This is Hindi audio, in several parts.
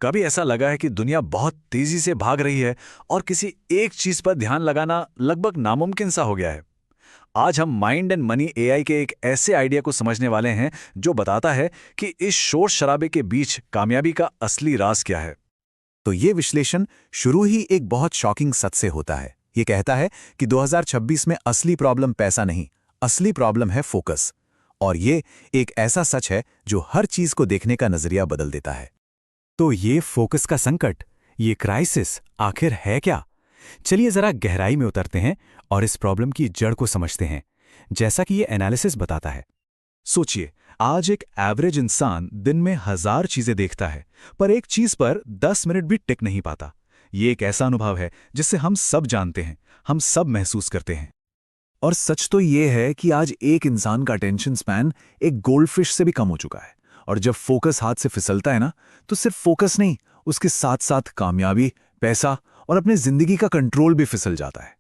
कभी ऐसा लगा है कि दुनिया बहुत तेजी से भाग रही है और किसी एक चीज पर ध्यान लगाना लगभग नामुमकिन सा हो गया है। आज हम माइंड एंड मनी एआई के एक ऐसे आइडिया को समझने वाले हैं जो बताता है कि इस शोर शराबे के बीच कामयाबी का असली राज क्या है। तो ये विश्लेषण शुरू ही एक बहुत शॉकिंग सच से होता है। ये कहता है कि 2026 में असली प्रॉब्लम पैसा नहीं, असली प्रॉब्लम है फोकस। और ये एक ऐसा सच है जो हर चीज को देखने का नजरिया बदल देता है। तो ये फोकस का संकट, ये क्राइसिस आखिर है क्या? चलिए जरा गहराई में उतरते हैं और इस प्रॉब्लम की जड़ को समझते हैं, जैसा कि ये एनालिसिस बताता है। सोचिए, आज एक एवरेज इंसान दिन में 1000 चीजें देखता है, पर एक चीज पर 10 मिनट भी टिक नहीं पाता। ये एक ऐसा अनुभव है जिसे हम सब जानते हैं, हम सब महसूस करते हैं। और सच तो ये है कि आज एक इंसान का अटेंशन स्पैन एक गोल्डफिश से भी कम हो चुका है। और जब फोकस हाथ से फिसलता है ना, तो सिर्फ फोकस नहीं, उसके साथ साथ कामयाबी, पैसा और अपने जिंदगी का कंट्रोल भी फिसल जाता है।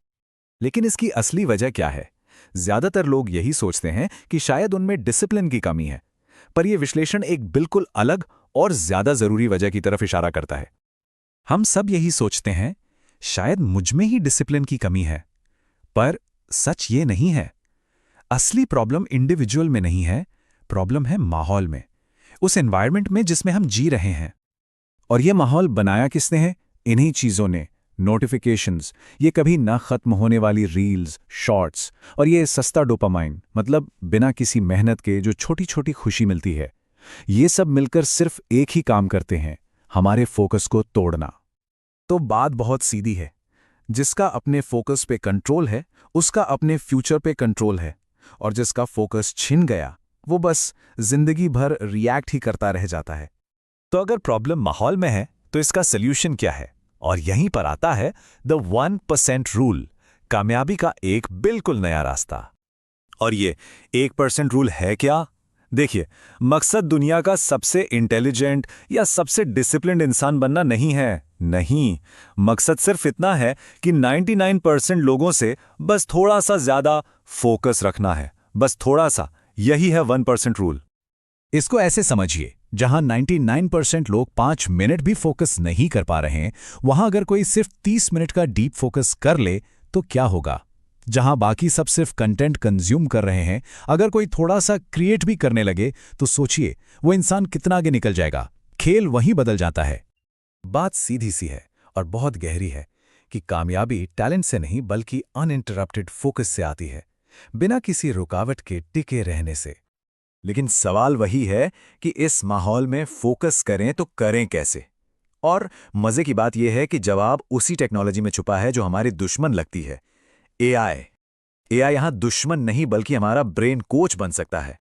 लेकिन इसकी असली वजह क्या है? ज्यादातर लोग यही सोचते हैं कि शायद उनमें डिसिप्लिन की कमी है। पर यह विश्लेषण एक बिल्कुल अलग और ज्यादा जरूरी वजह की तरफ इशारा करता है। हम सब यही सोचते हैं, शायद मुझमें ही डिसिप्लिन की कमी है। पर सच ये नहीं है। असली प्रॉब्लम इंडिविजुअल में नहीं है, प्रॉब्लम है माहौल में, उस एनवायरनमेंट में जिसमें हम जी रहे हैं। और ये माहौल बनाया किसने है? इन्हीं चीजों ने। नोटिफिकेशंस, ये कभी ना खत्म होने वाली रील्स, शॉर्ट्स, और ये सस्ता डोपामाइन, मतलब बिना किसी मेहनत के जो छोटी छोटी खुशी मिलती है, ये सब मिलकर सिर्फ एक ही काम करते हैं, हमारे फोकस को तोड़ना। तो बात बहुत सीधी है। जिसका अपने फोकस पे कंट्रोल है, उसका अपने फ्यूचर पे कंट्रोल है। और जिसका फोकस छिन गया, वो बस जिंदगी भर रिएक्ट ही करता रह जाता है। तो अगर प्रॉब्लम माहौल में है, तो इसका सल्यूशन क्या है? और यहीं पर आता है द 1% रूल, कामयाबी का एक बिल्कुल नया रास्ता। और ये 1% रूल है क्या? देखिए, मकसद दुनिया का सबसे इंटेलिजेंट या सबसे डिसिप्लिन्ड इंसान बनना नहीं है। नहीं, मकसद सिर्फ इतना है कि 99% लोगों से बस थोड़ा सा ज्यादा फोकस रखना है, बस थोड़ा सा। यही है 1% रूल। इसको ऐसे समझिए, जहां 99% लोग 5 मिनट भी फोकस नहीं कर पा रहे हैं, वहां अगर कोई सिर्फ 30 मिनट का डीप फोकस कर ले तो क्या होगा? जहां बाकी सब सिर्फ कंटेंट कंज्यूम कर रहे हैं, अगर कोई थोड़ा सा क्रिएट भी करने लगे, तो सोचिए वो इंसान कितना आगे निकल जाएगा। खेल वहीं बदल जाता है। बात सीधी सी है और बहुत गहरी है कि कामयाबी टैलेंट से नहीं बल्कि अनइंटरप्टेड फोकस से आती है, बिना किसी रुकावट के टिके रहने से। लेकिन सवाल वही है कि इस माहौल में फोकस करें तो करें कैसे? और मजे की बात यह है कि जवाब उसी टेक्नोलॉजी में छुपा है जो हमारी दुश्मन लगती है, एआई। एआई यहां दुश्मन नहीं बल्कि हमारा ब्रेन कोच बन सकता है।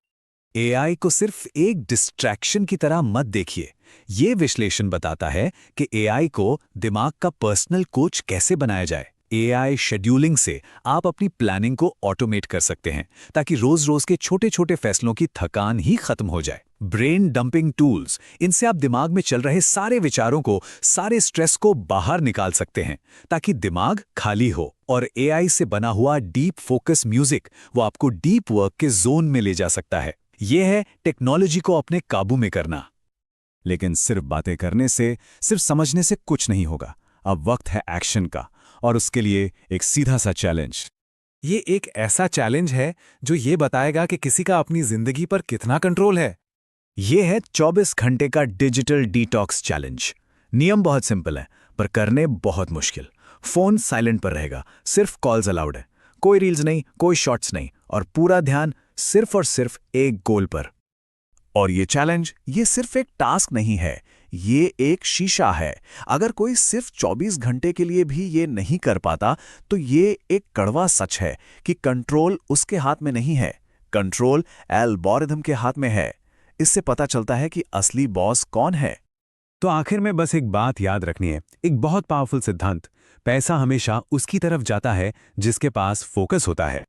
एआई को सिर्फ एक डिस्ट्रैक्शन की तरह मत देखिए। यह विश्लेषण बताता है कि एआई को दिमाग का पर्सनल कोच कैसे बनाया जाए। एआई शेड्यूलिंग से आप अपनी प्लानिंग को ऑटोमेट कर सकते हैं, ताकि रोज रोज के छोटे छोटे फैसलों की थकान ही खत्म हो जाए। ब्रेन डंपिंग टूल्स, इनसे आप दिमाग में चल रहे सारे विचारों को, सारे स्ट्रेस को बाहर निकाल सकते हैं, ताकि दिमाग खाली हो। और एआई से बना हुआ डीप फोकस म्यूजिक, वो आपको डीप वर्क के जोन में ले जा सकता है। यह है टेक्नोलॉजी को अपने काबू में करना। लेकिन सिर्फ बातें करने से, सिर्फ समझने से कुछ नहीं होगा। अब वक्त है एक्शन का, और उसके लिए एक सीधा सा चैलेंज। ये एक ऐसा चैलेंज है जो ये बताएगा कि किसी का अपनी जिंदगी पर कितना कंट्रोल है। ये है 24 घंटे का डिजिटल डिटॉक्स चैलेंज। नियम बहुत सिंपल है, पर करने बहुत मुश्किल। फोन साइलेंट पर रहेगा, सिर्फ कॉल्स अलाउड है, कोई रील्स नहीं, कोई शॉर्ट्स नहीं, और पूरा ध्यान सिर्फ और सिर्फ एक गोल पर। और ये चैलेंज, ये सिर्फ एक टास्क नहीं है, ये एक शीशा है। अगर कोई सिर्फ 24 घंटे के लिए भी ये नहीं कर पाता, तो ये एक कड़वा सच है कि कंट्रोल उसके हाथ में नहीं है, कंट्रोल एल्गोरिथम के हाथ में है। इससे पता चलता है कि असली बॉस कौन है। तो आखिर में बस एक बात याद रखनी है, एक बहुत पावरफुल सिद्धांत: पैसा हमेशा उसकी तरफ जाता है जिसके पास फोकस होता है।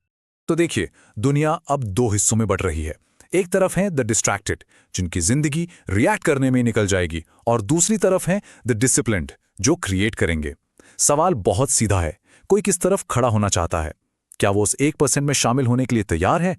तो देखिए, दुनिया अब दो हिस्सों में बट रही है। एक तरफ है द डिस्ट्रैक्टेड, जिनकी जिंदगी रिएक्ट करने में निकल जाएगी, और दूसरी तरफ है द डिसिप्लिन्ड, जो क्रिएट करेंगे। सवाल बहुत सीधा है, कोई किस तरफ खड़ा होना चाहता है? क्या वो उस 1% में शामिल होने के लिए तैयार है,